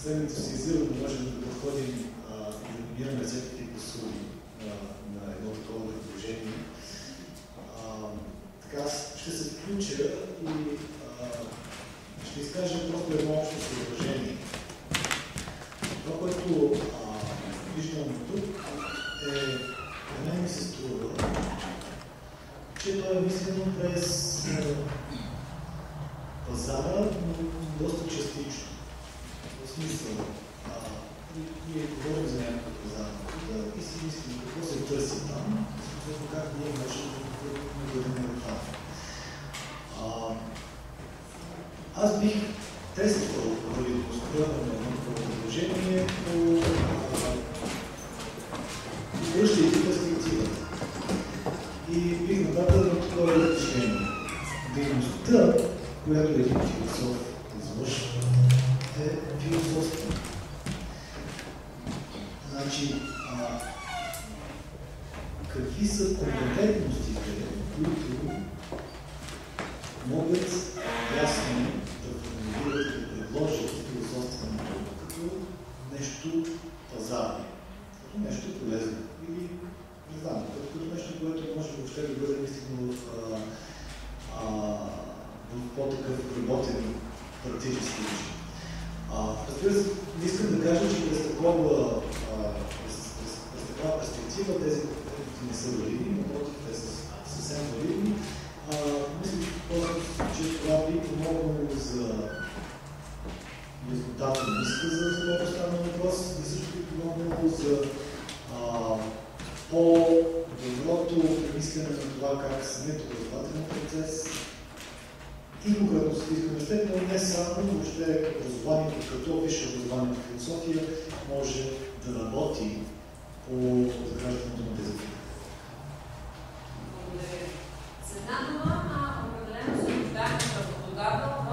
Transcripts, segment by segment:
съвсем ентусиазирано можем да подходим и да номинираме всякакви услуги на едно такова предложение. Така, аз ще се включа и ще изкажа просто едно общо съображение. Това, което виждам тук, на мен ми се струва, че това е мислено през пазара, но доста частично. В смисъл, ние говорим за някакъв пазар и си мислим какво се търси там, защото как ние можем да бъдем това. Аз бих тествал валидността на едно предложение по връщайки перспективата. И бих направил едно такова решение. Дейността, която един философ извършва, е философска. Значи, какви са компетентностите, които могат ясно да формулират и да предложат философственото като нещо пазарно, като нещо полезно или не знам, като нещо, което може въобще да бъде мислено в по-такъв работен практически начин. Разбира се, не искам да кажа, че през такава перспектива тези компетентности не са валидни, напротив, те са съвсем валидни. Мисля, че това би помогнало за резултата на изказа, за това стана въпрос, и също би помогнало за по-доброто премислене на това как самият образователен процес и конкретно Софийска университет, но не само, въобще образованието, като висше образование по философия, може да работи по изграждането на тези. Благодаря. С една дума, определено се нуждаем от работодател в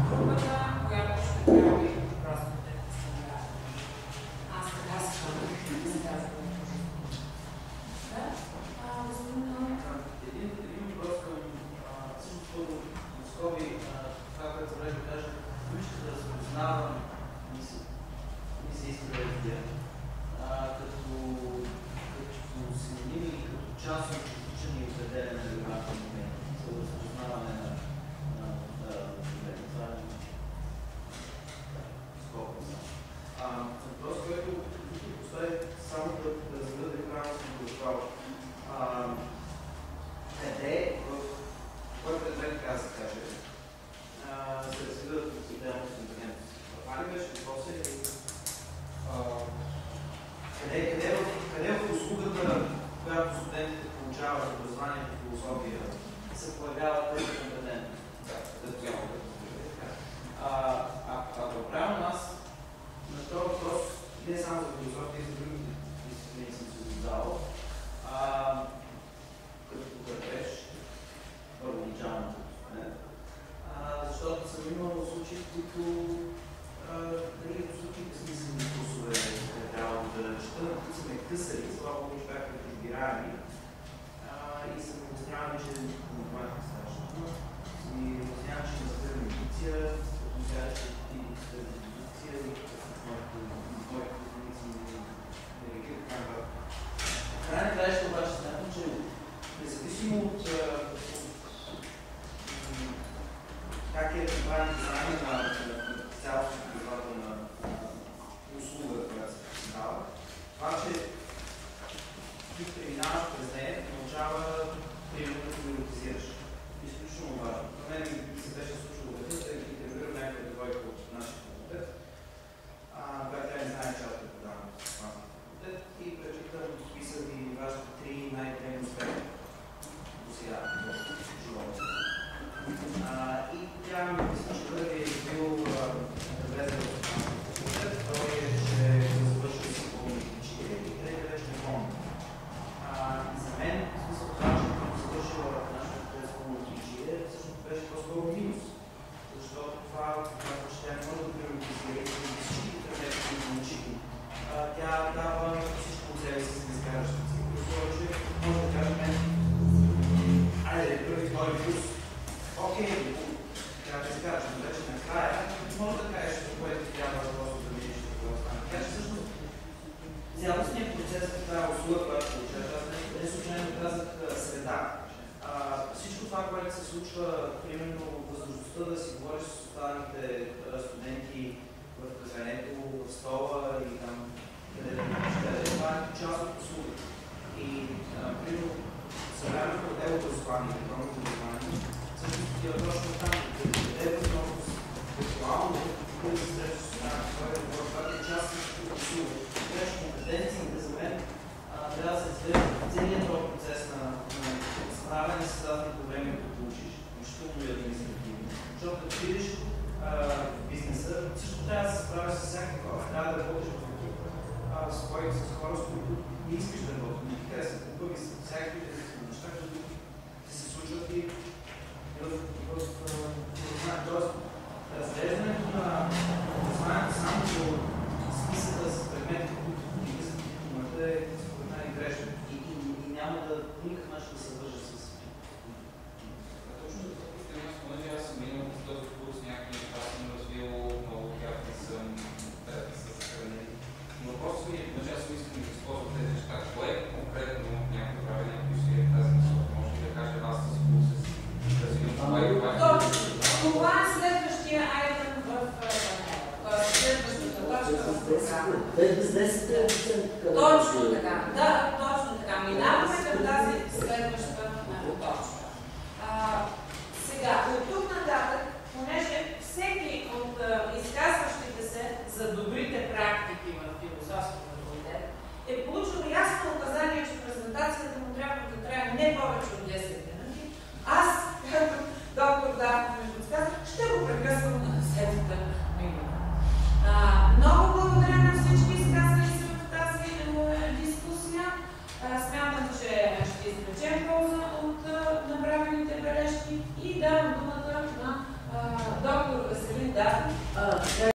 групата, която ще прави въпросните стандарти. Аз така се казвам. Един въпрос към всичко Москови, това, което колега каже, вижте да разпознавам и се иска да видя, като синоними или като част от изтичане и определяне на географски моменти, за разпознаване на проблеми. Това е скопа. Въпрос, който постави само да разведа екрана си до това. Къде, в който предмет така да се каже, се развиват отделно с интелигентност. Това ли беше въпроса или къде в услугата, която студентите получават образование по философия, се появяват тези компетентности? Ако правилно аз на този въпрос, не само за философия, и за други дисциплини съм се задавал, като потърпеш първоначалното студент, защото съм имал случаи, които предмети в кафенето, в стола и там, където това е част от услугата. И, примерно, съвременното отделно образование, електронното образование, всъщност отива точно там, къде е възможност виртуално да се среща с това е част от услуга. Така че компетенциите за мен трябва да се изгледа целият този процес на справяне с дадени проблеми, които получиш, включително и административно. Защото като видиш бизнеса, също трябва да се справиш с всякакви хора. Трябва да работиш в екипа с хора, с които не искаш да работиш, не ти харесват, глупави са всякакви неща, които се случват и в тоест разглеждането на образованието само до списъка с предмети, които влизат в дипломата е според мен грешно и няма да по никакъв начин да се вържа с точно за това постоянно спомена, аз съм минал в този курс някакви неща, съм развил много тях и съм с съхранени. Но въпросът ми е, че аз съм искам да използвам тези неща, кое конкретно някой прави някой усилия в тази насока, може ли да каже аз с курс с развил това и това? Това е следващия айтем в следващата точка в програма. Точно така. Да, точно така. Минаваме към тази следваща точка. Сега, от тук нататък, понеже всеки от изказващите се за добрите практики в философския факултет е получил ясно указание, че презентацията му трябва да трае не повече